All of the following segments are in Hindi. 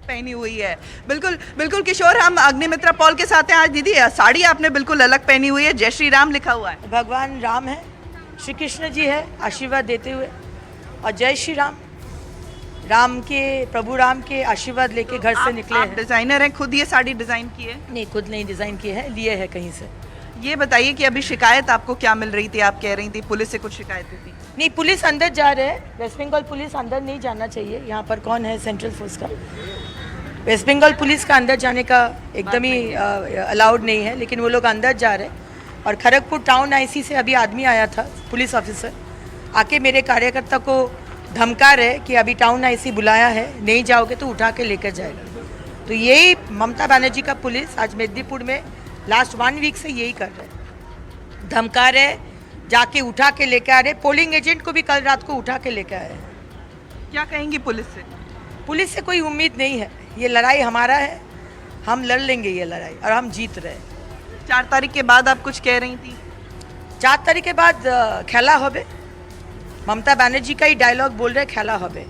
पहनी हुई है। बिल्कुल बिल्कुल किशोर, हम अग्निमित्रा पॉल के साथ हैं आज। दीदी, साड़ी आपने बिल्कुल अलग पहनी हुई है, जय श्री राम लिखा हुआ है। भगवान राम है, श्री कृष्ण जी है आशीर्वाद देते हुए, और जय श्री राम, राम के प्रभु राम के आशीर्वाद लेके घर से निकले हैं। डिजाइनर हैं, खुद ये साड़ी डिजाइन की है? नहीं, खुद नहीं डिजाइन की है, लिए है कहीं से। ये बताइए कि अभी शिकायत आपको क्या मिल रही थी? आप कह रही थी पुलिस से कुछ शिकायतें थी। नहीं, पुलिस अंदर जा रहे हैं, वेस्ट बंगाल पुलिस अंदर नहीं जाना चाहिए। यहाँ पर कौन है सेंट्रल फोर्स का? वेस्ट बंगाल पुलिस का अंदर जाने का एकदम ही अलाउड नहीं है, लेकिन वो लोग अंदर जा रहे हैं। और खड़गपुर टाउन आईसी से अभी आदमी आया था, पुलिस ऑफिसर, आके मेरे कार्यकर्ता को धमका रहे कि अभी टाउन आईसी बुलाया है, नहीं जाओगे तो उठा के लेकर जाएगा। तो यही ममता बनर्जी का पुलिस आज मेदिनीपुर में लास्ट 1 वीक से यही कर रहे हैं, धमका रहे, जाके उठा के लेके आ रहे। पोलिंग एजेंट को भी कल रात को उठा के लेके आए। क्या कहेंगी पुलिस से? पुलिस से कोई उम्मीद नहीं है, ये लड़ाई हमारा है, हम लड़ लेंगे ये लड़ाई और हम जीत रहे। 4 तारीख के बाद आप कुछ कह रही थी? 4 तारीख के बाद खेला होबे, ममता बनर्जी का ही डायलॉग बोल रहे, खेला होबे,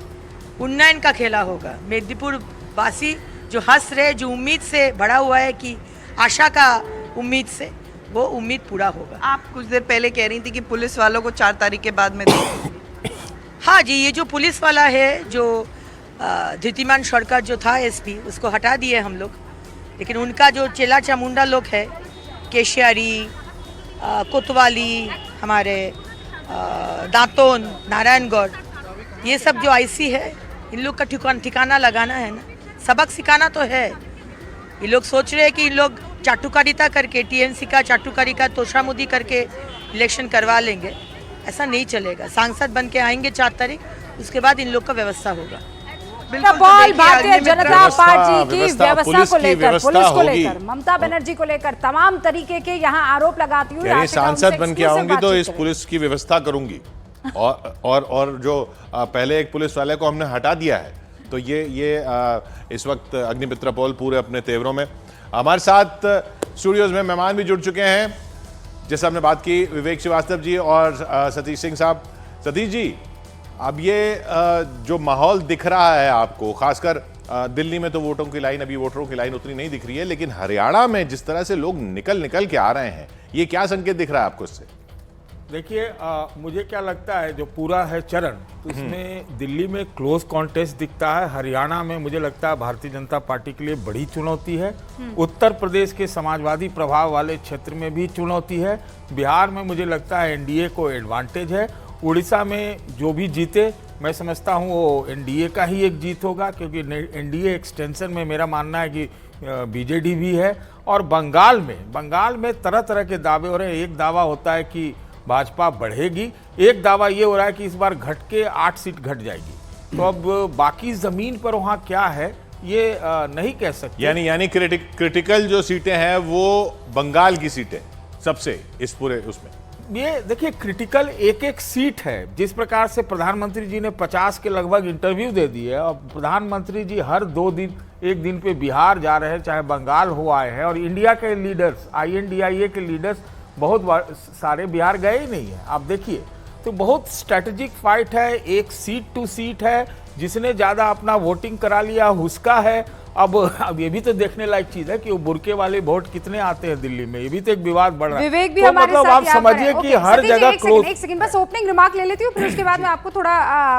उन्नयन का खेला होगा। मेदिनीपुर वासी जो हंस रहे, जो उम्मीद से बड़ा हुआ है कि आशा का उम्मीद से, वो उम्मीद पूरा होगा। आप कुछ देर पहले कह रही थी कि पुलिस वालों को 4 तारीख के बाद में हाँ जी, ये जो पुलिस वाला है, जो धृतिमान सरकार जो था एसपी, उसको हटा दिए हम लोग, लेकिन उनका जो चेला चामुंडा लोग है, केशियारी, कोतवाली, हमारे दांतोन, नारायणगढ़, ये सब जो आईसी है, इन लोग का ठिकाना लगाना है ना, सबक सिखाना तो है। ये लोग सोच रहे हैं कि इन लोग चाटुकारिता करके, टीएमसी का चाटुकारी का तोशामुदी करके इलेक्शन करवा लेंगे, ऐसा नहीं चलेगा। सांसद बन के आएंगे 4 तारीख, उसके बाद इन लोग का व्यवस्था होगा। पॉल, भारतीय जनता पार्टी की व्यवस्था को लेकर, पुलिस को लेकर, ममता बनर्जी को लेकर तमाम तरीके के यहाँ आरोप लगाती हूँ। सांसद बन के आऊंगी तो इस पुलिस की व्यवस्था करूंगी, और जो पहले एक पुलिस वाले को हमने हटा दिया है, तो ये इस वक्त अग्निमित्रा पॉल पूरे अपने तेवरों में। हमारे साथ स्टूडियोज में मेहमान भी जुड़ चुके हैं, जैसे हमने बात की, विवेक श्रीवास्तव जी और सतीश सिंह साहब। सतीश जी, अब ये जो माहौल दिख रहा है आपको, खासकर दिल्ली में तो वोटरों की लाइन उतनी नहीं दिख रही है, लेकिन हरियाणा में जिस तरह से लोग निकल के आ रहे हैं, ये क्या संकेत दिख रहा है आपको इससे? देखिए, मुझे क्या लगता है, जो पूरा है चरण, तो इसमें दिल्ली में क्लोज कॉन्टेस्ट दिखता है। हरियाणा में मुझे लगता है भारतीय जनता पार्टी के लिए बड़ी चुनौती है। उत्तर प्रदेश के समाजवादी प्रभाव वाले क्षेत्र में भी चुनौती है। बिहार में मुझे लगता है एनडीए को एडवांटेज है। उड़ीसा में जो भी जीते, मैं समझता हूँ वो एनडीए का ही एक जीत होगा, क्योंकि एनडीए एक्सटेंशन में मेरा मानना है कि बीजेडी भी है। और बंगाल में तरह तरह के दावे हो रहे हैं। एक दावा होता है कि भाजपा बढ़ेगी, एक दावा ये हो रहा है कि इस बार घट के 8 सीट घट जाएगी। तो अब बाकी जमीन पर वहाँ क्या है ये नहीं कह सकते। यानी क्रिटिकल जो सीटें हैं वो बंगाल की सीटें सबसे इस पूरे उसमें। ये देखिए, क्रिटिकल एक सीट है। जिस प्रकार से प्रधानमंत्री जी ने 50 के लगभग इंटरव्यू दे दिए, और प्रधानमंत्री जी हर 2 दिन 1 दिन पे बिहार जा रहे हैं, चाहे बंगाल हो आए हैं, और इंडिया के लीडर्स, INDIA के लीडर्स बहुत सारे बिहार गए ही नहीं है। आप देखिए, तो बहुत स्ट्रेटेजिक फाइट है, एक सीट टू सीट है। जिसने ज्यादा अपना वोटिंग करा लिया उसका है। अब ये भी तो देखने लायक चीज है कि वो बुरके वाले वोट कितने आते हैं दिल्ली में, ये भी तो एक विवाद बढ़ रहा है। विवेक भी तो हमारे मतलब साथ आप समझिए कि हर जगह क्लोज। एक सेकंड बस ओपनिंग रिमार्क ले लेती हूँ, फिर उसके बाद मैं आपको थोड़ा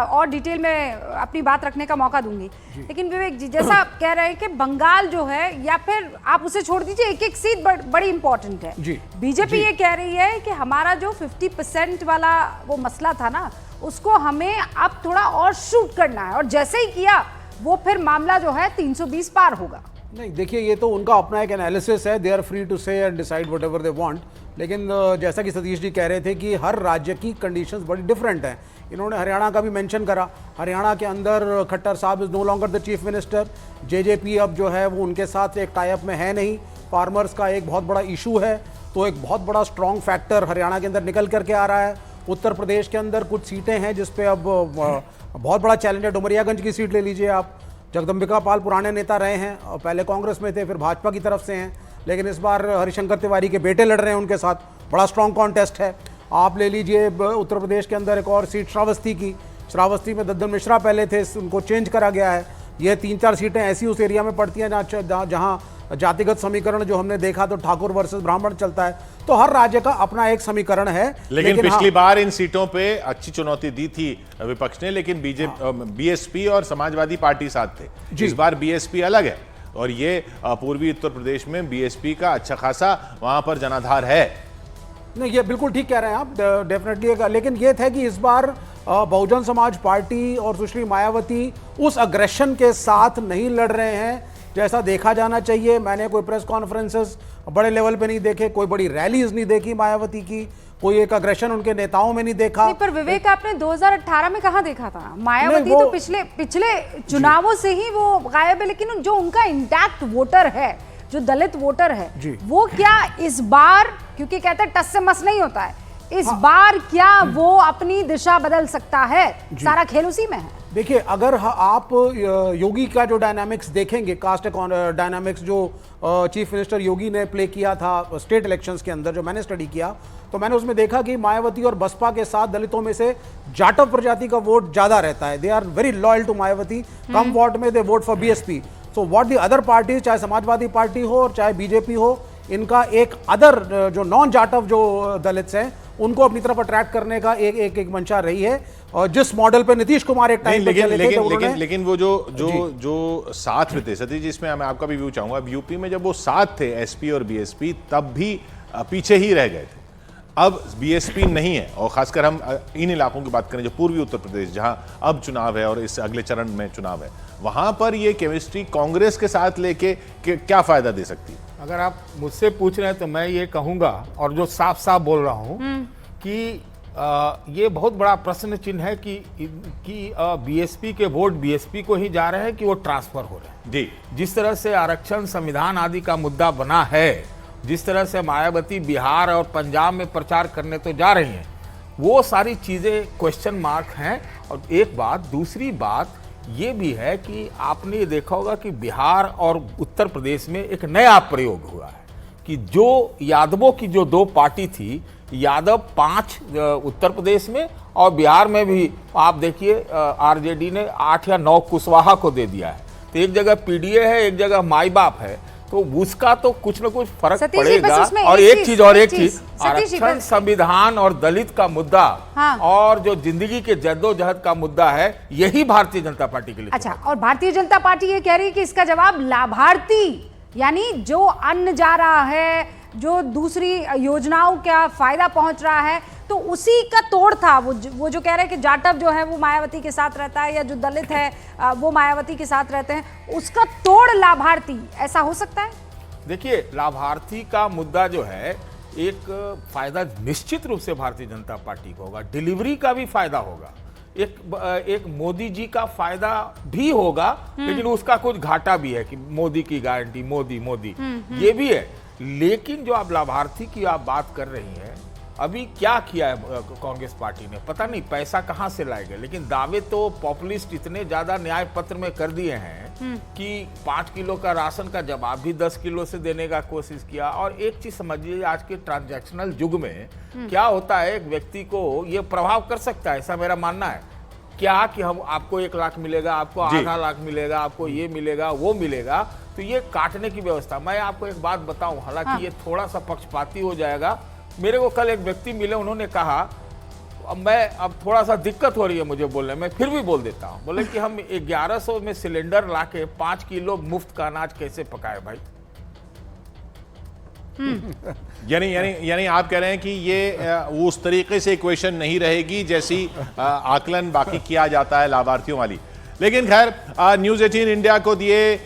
और डिटेल में अपनी बात रखने का मौका दूंगी। लेकिन विवेक जी, जैसा आप कह रहे हैं कि बंगाल जो है, या फिर आप उसे छोड़ दीजिए, एक सीट बड़ी इंपॉर्टेंट है। बीजेपी ये कह रही है कि हमारा जो 50% वाला वो मसला था ना, उसको हमें अब थोड़ा और शूट करना है, और जैसे ही किया वो फिर मामला जो है 320 पार होगा। नहीं, देखिए, ये तो उनका अपना एक एनालिसिस है, दे आर फ्री टू से and decide what ever they want. लेकिन जैसा कि सतीश जी कह रहे थे कि हर राज्य की कंडीशंस बड़ी डिफरेंट हैं। इन्होंने हरियाणा का भी मेंशन करा। हरियाणा के अंदर खट्टर साहब is no longer the chief minister. JJP अब जो है वो उनके साथ एक टाई अप में है नहीं। फार्मर्स का एक बहुत बड़ा इशू है, तो एक बहुत बड़ा स्ट्रॉन्ग फैक्टर हरियाणा के अंदर निकल करके आ रहा है। उत्तर प्रदेश के अंदर कुछ सीटें हैं जिसपे अब बहुत बड़ा चैलेंज है। डुमरियागंज की सीट ले लीजिए आप, जगदम्बिका पाल पुराने नेता रहे हैं, और पहले कांग्रेस में थे, फिर भाजपा की तरफ से हैं, लेकिन इस बार हरिशंकर तिवारी के बेटे लड़ रहे हैं उनके साथ, बड़ा स्ट्रॉन्ग कॉन्टेस्ट है। आप ले लीजिए उत्तर प्रदेश के अंदर एक और सीट श्रावस्ती की, श्रावस्ती में दद्दन मिश्रा पहले थे, उनको चेंज करा गया है। ये 3-4 सीटें ऐसी उस एरिया में पड़ती हैं जहाँ जातिगत समीकरण जो हमने देखा तो ठाकुर वर्सेस ब्राह्मण चलता है। तो हर राज्य का अपना एक समीकरण है। लेकिन पिछली बार इन सीटों पे अच्छी चुनौती दी थी विपक्ष ने, लेकिन बीएसपी और समाजवादी पार्टी साथ थे। इस बार बीएसपी अलग है और ये पूर्वी उत्तर प्रदेश में बीएसपी का अच्छा खासा वहां पर जनाधार है। नहीं, ये बिल्कुल ठीक कह रहे हैं आप, डेफिनेटली। लेकिन ये था कि इस बार बहुजन समाज पार्टी और सुश्री मायावती उस अग्रेशन के साथ नहीं लड़ रहे हैं जैसा देखा जाना चाहिए। मैंने कोई प्रेस कॉन्फ्रेंसेस बड़े लेवल पे नहीं देखे, कोई बड़ी रैलीज नहीं देखी मायावती की, कोई एक अग्रेशन उनके नेताओं में नहीं देखा। नहीं, पर विवेक आपने 2018 में कहाँ देखा था? मायावती तो पिछले चुनावों से ही वो गायब है, लेकिन जो उनका इंटैक्ट वोटर है, जो दलित वोटर है, वो क्या इस बार, क्योंकि कहते हैं टस से मस नहीं होता है, इस बार क्या वो अपनी दिशा बदल सकता है? सारा खेल उसी में है। देखिए, अगर आप योगी का जो डायनामिक्स देखेंगे, कास्ट डायनामिक्स जो चीफ मिनिस्टर योगी ने प्ले किया था स्टेट इलेक्शंस के अंदर, जो मैंने स्टडी किया, तो मैंने उसमें देखा कि मायावती और बसपा के साथ दलितों में से जाटव प्रजाति का वोट ज्यादा रहता है। They are very loyal to Mayawati. कम वोट में they vote for BSP. So what the other party, चाहे समाजवादी पार्टी हो और चाहे बीजेपी हो, इनका एक अदर जो नॉन जाटव जो दलित्स हैं उनको अपनी तरफ अट्रैक्ट करने का एक मंशा रही है। और जिस मॉडल पे नीतीश कुमार एक टाइम पे चले थे, तो उन्होंने लेकिन वो जो साथ में थे, सतीश जी, इसमें मैं आपका भी व्यू चाहूंगा। अब यूपी में जब वो साथ थे एसपी और बीएसपी, तब भी पीछे ही रह गए थे। अब बीएसपी नहीं है, और खासकर हम इन इलाकों की बात करें जो पूर्वी उत्तर प्रदेश, जहां अब चुनाव है और इस अगले चरण में चुनाव है, वहां पर ये केमिस्ट्री कांग्रेस के साथ लेके क्या फायदा दे सकती है? अगर आप मुझसे पूछ रहे हैं तो मैं ये कहूंगा, और जो साफ साफ बोल रहा हूं, कि ये बहुत बड़ा प्रश्न चिन्ह है कि बीएसपी के वोट बीएसपी को ही जा रहे हैं कि वो ट्रांसफर हो रहे हैं। जी, जिस तरह से आरक्षण, संविधान आदि का मुद्दा बना है, जिस तरह से मायावती बिहार और पंजाब में प्रचार करने तो जा रही हैं, वो सारी चीज़ें क्वेश्चन मार्क हैं। और एक बात, दूसरी बात ये भी है कि आपने ये देखा होगा कि बिहार और उत्तर प्रदेश में एक नया प्रयोग हुआ है कि जो यादवों की जो 2 पार्टी थी, यादव 5 उत्तर प्रदेश में और बिहार में भी आप देखिए आरजेडी ने 8 या 9 कुशवाहा को दे दिया है। तो एक जगह पीडीए है, एक जगह माई बाप है, तो उसका तो कुछ न कुछ फर्क पड़ेगा। और एक चीज आरक्षण, संविधान और दलित का मुद्दा, और जो जिंदगी के जद्दोजहद का मुद्दा है, यही भारतीय जनता पार्टी के लिए। अच्छा, और भारतीय जनता पार्टी ये कह रही है कि इसका जवाब लाभार्थी, यानी जो अन्न जा रहा है, जो दूसरी योजनाओं का फायदा पहुंच रहा है, तो उसी का तोड़ था। वो जो कह रहे हैं कि जाटव जो है वो मायावती के साथ रहता है, या जो दलित है वो मायावती के साथ रहते हैं, उसका तोड़ लाभार्थी, ऐसा हो सकता है? देखिए, लाभार्थी का मुद्दा जो है, एक फायदा निश्चित रूप से भारतीय जनता पार्टी को होगा, डिलीवरी का भी फायदा होगा, एक मोदी जी का फायदा भी होगा, लेकिन उसका कुछ घाटा भी है कि मोदी की गारंटी, मोदी ये भी है। लेकिन जो आप लाभार्थी की आप बात कर रही हैं, अभी क्या किया है कांग्रेस पार्टी ने, पता नहीं पैसा कहां से लाएगा, लेकिन दावे तो पॉपुलिस्ट इतने ज्यादा न्याय पत्र में कर दिए हैं कि 5 किलो का राशन का जवाब भी 10 किलो से देने का कोशिश किया। और एक चीज समझिए, आज के ट्रांजैक्शनल युग में क्या होता है, एक व्यक्ति को ये प्रभाव कर सकता है, ऐसा मेरा मानना है। क्या कि हम आपको 1 लाख मिलेगा, आपको आधा लाख मिलेगा, आपको ये मिलेगा, वो मिलेगा, तो ये काटने की व्यवस्था। मैं आपको एक बात बताऊं, हालांकि ये थोड़ा सा पक्षपाती हो जाएगा। मेरे को कल एक व्यक्ति मिले, उन्होंने कहा, अब थोड़ा सा दिक्कत हो रही है मुझे बोलने में, फिर भी बोल देता हूं, बोले कि हम 1100 में सिलेंडर लाके 5 किलो मुफ्त का अनाज कैसे पकाए भाई। यानी आप कह रहे हैं कि ये उस तरीके से इक्वेशन नहीं रहेगी जैसी आकलन बाकी किया जाता है लाभार्थियों वाली। लेकिन खैर, न्यूज़ 18 इंडिया को दिए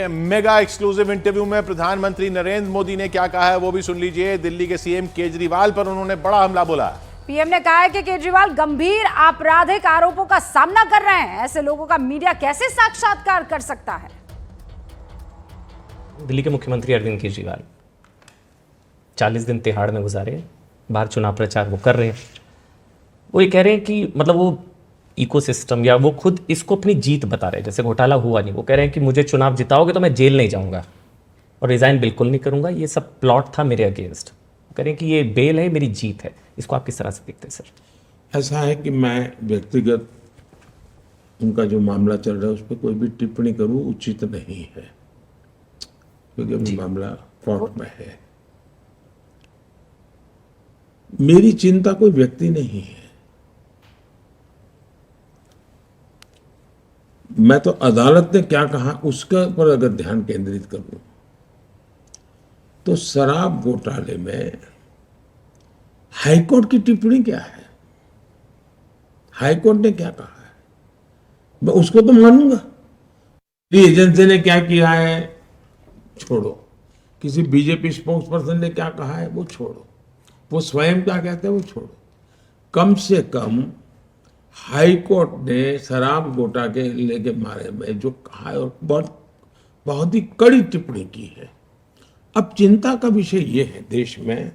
मेगा एक्सक्लूसिव इंटरव्यू में प्रधानमंत्री नरेंद्र मोदी ने क्या कहा है वो भी सुन लीजिए। दिल्ली के सीएम केजरीवाल पर उन्होंने बड़ा हमला बोला। पीएम ने कहा है कि केजरीवाल गंभीर आपराधिक आरोपों का सामना कर रहे हैं, ऐसे लोगों का मीडिया कैसे साक्षात्कार कर सकता है? दिल्ली के मुख्यमंत्री अरविंद केजरीवाल 40 दिन तिहाड़ में गुजारे, बाहर चुनाव प्रचार वो कर रहे हैं। वो ये कह रहे हैं कि मतलब वो इकोसिस्टम या वो खुद इसको अपनी जीत बता रहे हैं, जैसे घोटाला हुआ नहीं। वो कह रहे हैं कि मुझे चुनाव जिताओगे तो मैं जेल नहीं जाऊंगा और रिजाइन बिल्कुल नहीं करूंगा, ये सब प्लॉट था मेरे अगेंस्ट। वो कह रहे हैं कि ये बेल है, मेरी जीत है। इसको आप किस तरह से देखते हैं सर? ऐसा है कि मैं व्यक्तिगत उनका जो मामला चल रहा है उस पर कोई भी टिप्पणी करूं उचित नहीं है, क्योंकि अभी मामला कोर्ट में है। मेरी चिंता कोई व्यक्ति नहीं है, मैं तो अदालत ने क्या कहा उसके पर अगर ध्यान केंद्रित करूं तो शराब घोटाले में हाईकोर्ट की टिप्पणी क्या है, हाईकोर्ट ने क्या कहा है, मैं उसको तो मानूंगा। एजेंसी ने क्या किया है छोड़ो, किसी बीजेपी स्पोक्स पर्सन ने क्या कहा है वो छोड़ो, वो स्वयं क्या कहते हैं वो छोड़ो। कम से कम हाई कोर्ट ने शराब घोटाले के बारे में जो कहा है और बहुत ही कड़ी टिप्पणी की है। अब चिंता का विषय ये है देश में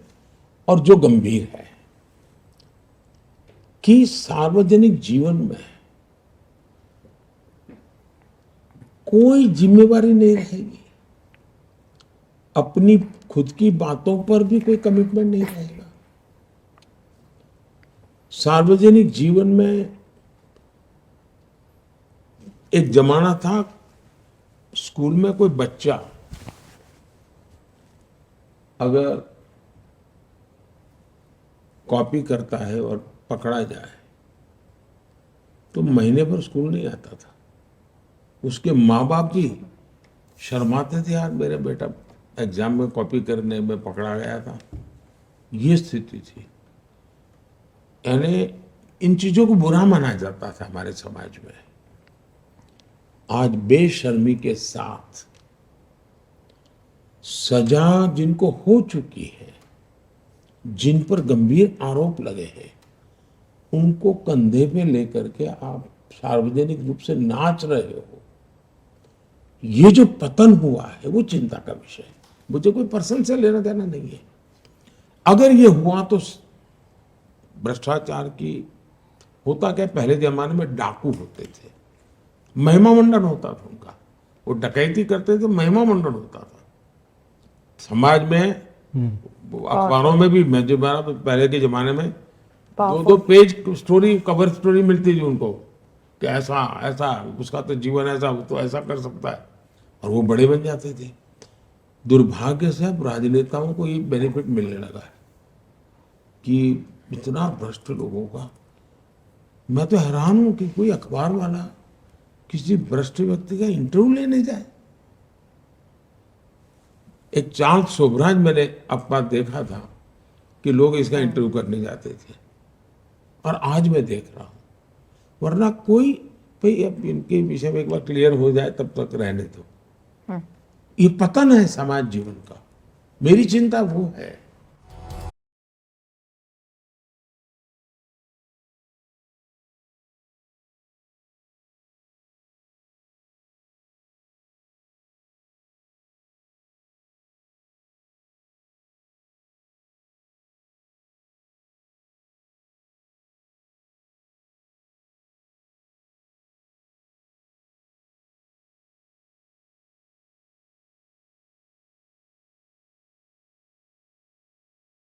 और जो गंभीर है कि सार्वजनिक जीवन में कोई जिम्मेवारी नहीं रहेगी, अपनी खुद की बातों पर भी कोई कमिटमेंट नहीं रहेगा। सार्वजनिक जीवन में एक जमाना था, स्कूल में कोई बच्चा अगर कॉपी करता है और पकड़ा जाए तो महीने भर स्कूल नहीं आता था, उसके माँ बाप भी शर्माते थे, यार मेरा बेटा एग्जाम में कॉपी करने में पकड़ा गया था। ये स्थिति थी, यानी इन चीजों को बुरा माना जाता था हमारे समाज में। आज बेशर्मी के साथ सजा जिनको हो चुकी है, जिन पर गंभीर आरोप लगे हैं, उनको कंधे पे लेकर के आप सार्वजनिक रूप से नाच रहे हो, ये जो पतन हुआ है वो चिंता का विषय है। मुझे कोई पर्सन से लेना देना नहीं है। अगर ये हुआ तो भ्रष्टाचार की होता क्या, पहले जमाने में डाकू होते थे, महिमा मंडन होता था उनका, वो डकैती करते थे, महिमा मंडन होता था समाज में। अखबारों में भी मैं जो पहले के जमाने में 2-2 पेज स्टोरी, कवर स्टोरी मिलती थी उनको कि ऐसा ऐसा उसका तो जीवन ऐसा, तो ऐसा कर सकता है, और वो बड़े बन जाते थे। दुर्भाग्य से अब राजनेताओं को ये बेनिफिट मिलने लगा है कि इतना भ्रष्ट लोगों का। मैं तो हैरान हूं कि कोई अखबार वाला किसी भ्रष्ट व्यक्ति का इंटरव्यू लेने जाए। एक चार्ल्स शोभराज मैंने अपना देखा था कि लोग इसका इंटरव्यू करने जाते थे, और आज मैं देख रहा हूं। वरना कोई भाई अब इनके विषय में एक बार क्लियर हो जाए तब तक रहने दो। ये पतन है समाज जीवन का, मेरी चिंता वो है।